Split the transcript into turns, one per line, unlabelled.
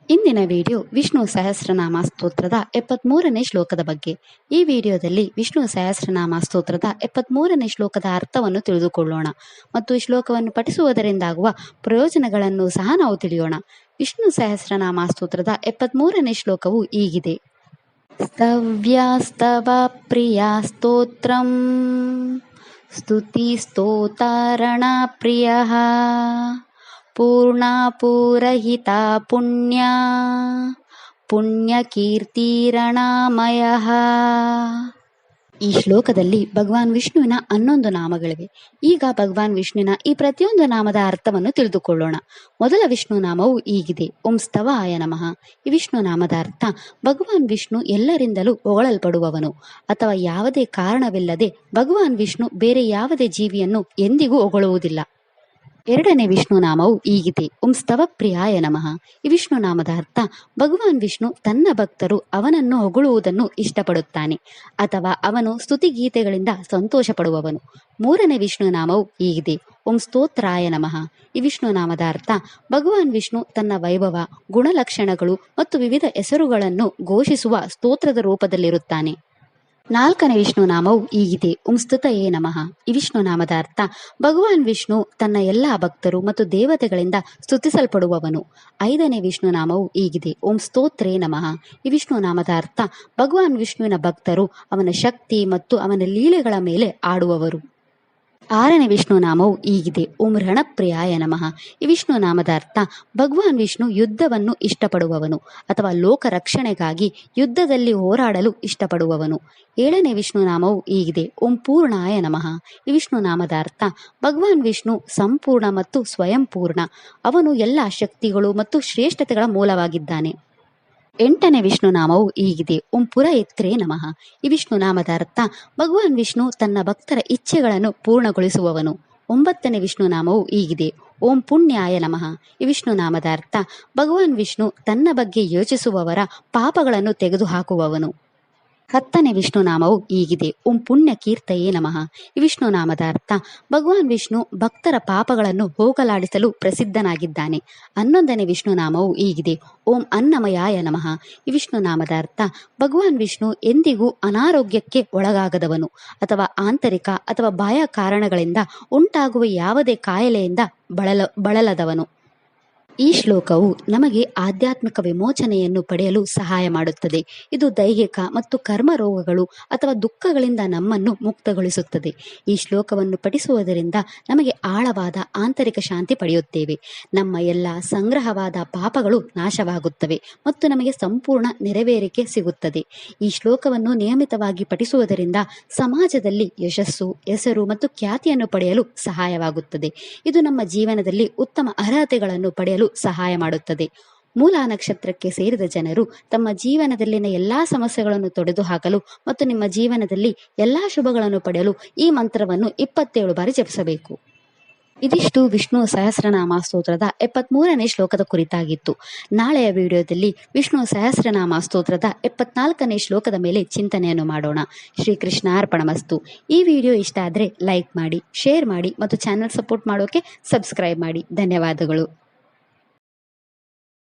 ಇಂದಿನ ವಿಡಿಯೋ ವಿಷ್ಣು ಸಹಸ್ರನಾಮ ಸ್ತೋತ್ರದ 73ನೇ ಶ್ಲೋಕದ ಬಗ್ಗೆ. ಈ ವಿಡಿಯೋದಲ್ಲಿ ವಿಷ್ಣು ಸಹಸ್ರನಾಮ ಸ್ತೋತ್ರದ 73ನೇ ಶ್ಲೋಕದ ಅರ್ಥವನ್ನು ತಿಳಿದುಕೊಳ್ಳೋಣ ಮತ್ತು ಈ ಶ್ಲೋಕವನ್ನು ಪಠಿಸುವುದರಿಂದಾಗುವ ಪ್ರಯೋಜನಗಳನ್ನು ಸಹ ನಾವು ತಿಳಿಯೋಣ. ವಿಷ್ಣು ಸಹಸ್ರನಾಮ ಸ್ತೋತ್ರದ 73ನೇ ಶ್ಲೋಕವು ಹೀಗಿದೆ. ಸ್ತವ್ಯಸ್ತವ ಪ್ರಿಯ ಸ್ತೋತ್ರಂ ಸ್ತುತಿ ಸ್ತೋತಾರಣ ಪ್ರಿಯ ಪೂರ್ಣ ಪೂರಹಿತ ಪುಣ್ಯ ಪುಣ್ಯಕೀರ್ತಿರಣಾಮಯ. ಈ ಶ್ಲೋಕದಲ್ಲಿ ಭಗವಾನ್ ವಿಷ್ಣುವಿನ 11 ನಾಮಗಳಿವೆ. ಈಗ ಭಗವಾನ್ ವಿಷ್ಣುವಿನ ಈ ಪ್ರತಿಯೊಂದು ನಾಮದ ಅರ್ಥವನ್ನು ತಿಳಿದುಕೊಳ್ಳೋಣ. ಮೊದಲ ವಿಷ್ಣು ನಾಮವು ಹೀಗಿದೆ. ಓಂ ಸ್ತವಾಯ ನಮಃ. ಈ ವಿಷ್ಣು ನಾಮದ ಅರ್ಥ ಭಗವಾನ್ ವಿಷ್ಣು ಎಲ್ಲರಿಂದಲೂ ಹೊಗಳಲ್ಪಡುವವನು ಅಥವಾ ಯಾವುದೇ ಕಾರಣವಿಲ್ಲದೆ ಭಗವಾನ್ ವಿಷ್ಣು ಬೇರೆ ಯಾವುದೇ ಜೀವಿಯನ್ನು ಎಂದಿಗೂ ಹೊಗಳುವುದಿಲ್ಲ. ಎರಡನೇ ವಿಷ್ಣು ನಾಮವು ಹೀಗಿದೆ. ಓಂ ಸ್ತವ ಪ್ರಿಯಾಯ ನಮಃ. ಈ ವಿಷ್ಣು ನಾಮದ ಅರ್ಥ ಭಗವಾನ್ ವಿಷ್ಣು ತನ್ನ ಭಕ್ತರು ಅವನನ್ನು ಹೊಗಳುವುದನ್ನು ಇಷ್ಟಪಡುತ್ತಾನೆ ಅಥವಾ ಅವನು ಸ್ತುತಿಗೀತೆಗಳಿಂದ ಸಂತೋಷ ಪಡುವವನು. ಮೂರನೇ ವಿಷ್ಣು ನಾಮವು ಹೀಗಿದೆ. ಓಂ ಸ್ತೋತ್ರಾಯ ನಮಃ. ಈ ವಿಷ್ಣು ನಾಮದ ಅರ್ಥ ಭಗವಾನ್ ವಿಷ್ಣು ತನ್ನ ವೈಭವ, ಗುಣಲಕ್ಷಣಗಳು ಮತ್ತು ವಿವಿಧ ಹೆಸರುಗಳನ್ನು ಘೋಷಿಸುವ ಸ್ತೋತ್ರದ ರೂಪದಲ್ಲಿರುತ್ತಾನೆ. ನಾಲ್ಕನೇ ವಿಷ್ಣು ನಾಮವು ಹೀಗಿದೆ. ಓಂ ಸ್ತುತಯೇ ನಮಃ. ಈ ವಿಷ್ಣು ನಾಮದ ಅರ್ಥ ಭಗವಾನ್ ವಿಷ್ಣು ತನ್ನ ಎಲ್ಲಾ ಭಕ್ತರು ಮತ್ತು ದೇವತೆಗಳಿಂದ ಸ್ತುತಿಸಲ್ಪಡುವವನು. ಐದನೇ ವಿಷ್ಣು ನಾಮವು ಹೀಗಿದೆ. ಓಂ ಸ್ತೋತ್ರೇ ನಮಃ. ಈ ವಿಷ್ಣು ನಾಮದ ಅರ್ಥ ಭಗವಾನ್ ವಿಷ್ಣುವಿನ ಭಕ್ತರು ಅವನ ಶಕ್ತಿ ಮತ್ತು ಅವನ ಲೀಲೆಗಳ ಮೇಲೆ ಆಡುವವರು. ಆರನೇ ವಿಷ್ಣು ನಾಮವು ಹೀಗಿದೆ. ಓಂ ರಣಪ್ರಿಯಾಯ ನಮಃ. ಈ ವಿಷ್ಣು ನಾಮದ ಅರ್ಥ ಭಗವಾನ್ ವಿಷ್ಣು ಯುದ್ಧವನ್ನು ಇಷ್ಟಪಡುವವನು ಅಥವಾ ಲೋಕ ರಕ್ಷಣೆಗಾಗಿ ಯುದ್ಧದಲ್ಲಿ ಹೋರಾಡಲು ಇಷ್ಟಪಡುವವನು. ಏಳನೇ ವಿಷ್ಣು ನಾಮವು ಹೀಗಿದೆ. ಓಂ ಪೂರ್ಣಾಯ ನಮಃ. ಈ ವಿಷ್ಣು ನಾಮದ ಅರ್ಥ ಭಗವಾನ್ ವಿಷ್ಣು ಸಂಪೂರ್ಣ ಮತ್ತು ಸ್ವಯಂಪೂರ್ಣ. ಅವನು ಎಲ್ಲ ಶಕ್ತಿಗಳು ಮತ್ತು ಶ್ರೇಷ್ಠತೆಗಳ ಮೂಲವಾಗಿದ್ದಾನೆ. ಎಂಟನೇ ವಿಷ್ಣು ನಾಮವು ಹೀಗಿದೆ. ಓಂ ಪುರಯತ್ರೇ ನಮಃ. ಈ ವಿಷ್ಣು ನಾಮದ ಅರ್ಥ ಭಗವಾನ್ ವಿಷ್ಣು ತನ್ನ ಭಕ್ತರ ಇಚ್ಛೆಗಳನ್ನು ಪೂರ್ಣಗೊಳಿಸುವವನು. ಒಂಬತ್ತನೇ ವಿಷ್ಣು ನಾಮವು ಹೀಗಿದೆ. ಓಂ ಪುಣ್ಯಾಯ ನಮಃ. ಈ ವಿಷ್ಣು ನಾಮದ ಅರ್ಥ ಭಗವಾನ್ ವಿಷ್ಣು ತನ್ನ ಬಗ್ಗೆ ಯೋಚಿಸುವವರ ಪಾಪಗಳನ್ನು ತೆಗೆದುಹಾಕುವವನು. ಹತ್ತನೇ ವಿಷ್ಣು ನಾಮವು ಹೀಗಿದೆ. ಓಂ ಪುಣ್ಯ ಕೀರ್ತಯೇ ನಮಃ. ಈ ವಿಷ್ಣು ನಾಮದ ಅರ್ಥ ಭಗವಾನ್ ವಿಷ್ಣು ಭಕ್ತರ ಪಾಪಗಳನ್ನು ಹೋಗಲಾಡಿಸಲು ಪ್ರಸಿದ್ಧನಾಗಿದ್ದಾನೆ. 11ನೇ ವಿಷ್ಣು ನಾಮವು ಹೀಗಿದೆ. ಓಂ ಅನ್ನಮಯಾಯ ನಮಃ. ಈ ವಿಷ್ಣು ನಾಮದ ಅರ್ಥ ಭಗವಾನ್ ವಿಷ್ಣು ಎಂದಿಗೂ ಅನಾರೋಗ್ಯಕ್ಕೆ ಒಳಗಾಗದವನು ಅಥವಾ ಆಂತರಿಕ ಅಥವಾ ಬಾಹ್ಯ ಕಾರಣಗಳಿಂದ ಉಂಟಾಗುವ ಯಾವುದೇ ಕಾಯಿಲೆಯಿಂದ ಬಳಲದವನು. ಈ ಶ್ಲೋಕವು ನಮಗೆ ಆಧ್ಯಾತ್ಮಿಕ ವಿಮೋಚನೆಯನ್ನು ಪಡೆಯಲು ಸಹಾಯ ಮಾಡುತ್ತದೆ. ಇದು ದೈಹಿಕ ಮತ್ತು ಕರ್ಮ ರೋಗಗಳು ಅಥವಾ ದುಃಖಗಳಿಂದ ನಮ್ಮನ್ನು ಮುಕ್ತಗೊಳಿಸುತ್ತದೆ. ಈ ಶ್ಲೋಕವನ್ನು ಪಠಿಸುವುದರಿಂದ ನಮಗೆ ಆಳವಾದ ಆಂತರಿಕ ಶಾಂತಿ ಪಡೆಯುತ್ತೇವೆ. ನಮ್ಮ ಎಲ್ಲ ಸಂಗ್ರಹವಾದ ಪಾಪಗಳು ನಾಶವಾಗುತ್ತವೆ ಮತ್ತು ನಮಗೆ ಸಂಪೂರ್ಣ ನೆರವೇರಿಕೆ ಸಿಗುತ್ತದೆ. ಈ ಶ್ಲೋಕವನ್ನು ನಿಯಮಿತವಾಗಿ ಪಠಿಸುವುದರಿಂದ ಸಮಾಜದಲ್ಲಿ ಯಶಸ್ಸು, ಹೆಸರು ಮತ್ತು ಖ್ಯಾತಿಯನ್ನು ಪಡೆಯಲು ಸಹಾಯವಾಗುತ್ತದೆ. ಇದು ನಮ್ಮ ಜೀವನದಲ್ಲಿ ಉತ್ತಮ ಅರ್ಹತೆಗಳನ್ನು ಪಡೆಯಲು ಸಹಾಯ ಮಾಡುತ್ತದೆ. ಮೂಲ ನಕ್ಷತ್ರಕ್ಕೆ ಸೇರಿದ ಜನರು ತಮ್ಮ ಜೀವನದಲ್ಲಿನ ಎಲ್ಲಾ ಸಮಸ್ಯೆಗಳನ್ನು ತೊಡೆದುಹಾಕಲು ಮತ್ತು ನಿಮ್ಮ ಜೀವನದಲ್ಲಿ ಎಲ್ಲಾ ಶುಭಗಳನ್ನು ಪಡೆಯಲು ಈ ಮಂತ್ರವನ್ನು 27 ಬಾರಿ ಜಪಿಸಬೇಕು. ಇದಿಷ್ಟು ವಿಷ್ಣು ಸಹಸ್ರನಾಮ ಸ್ತೋತ್ರದ 73ನೇ ಶ್ಲೋಕದ ಕುರಿತಾಗಿತ್ತು. ನಾಳೆಯ ವಿಡಿಯೋದಲ್ಲಿ ವಿಷ್ಣು ಸಹಸ್ರನಾಮ ಸ್ತೋತ್ರದ 74ನೇ ಶ್ಲೋಕದ ಮೇಲೆ ಚಿಂತನೆಯನ್ನು ಮಾಡೋಣ. ಶ್ರೀಕೃಷ್ಣ ಅರ್ಪಣಮಸ್ತು. ಈ ವಿಡಿಯೋ ಇಷ್ಟ ಆದರೆ ಲೈಕ್ ಮಾಡಿ, ಶೇರ್ ಮಾಡಿ ಮತ್ತು ಚಾನೆಲ್ ಸಪೋರ್ಟ್ ಮಾಡೋಕೆ ಸಬ್ಸ್ಕ್ರೈಬ್ ಮಾಡಿ. ಧನ್ಯವಾದಗಳು.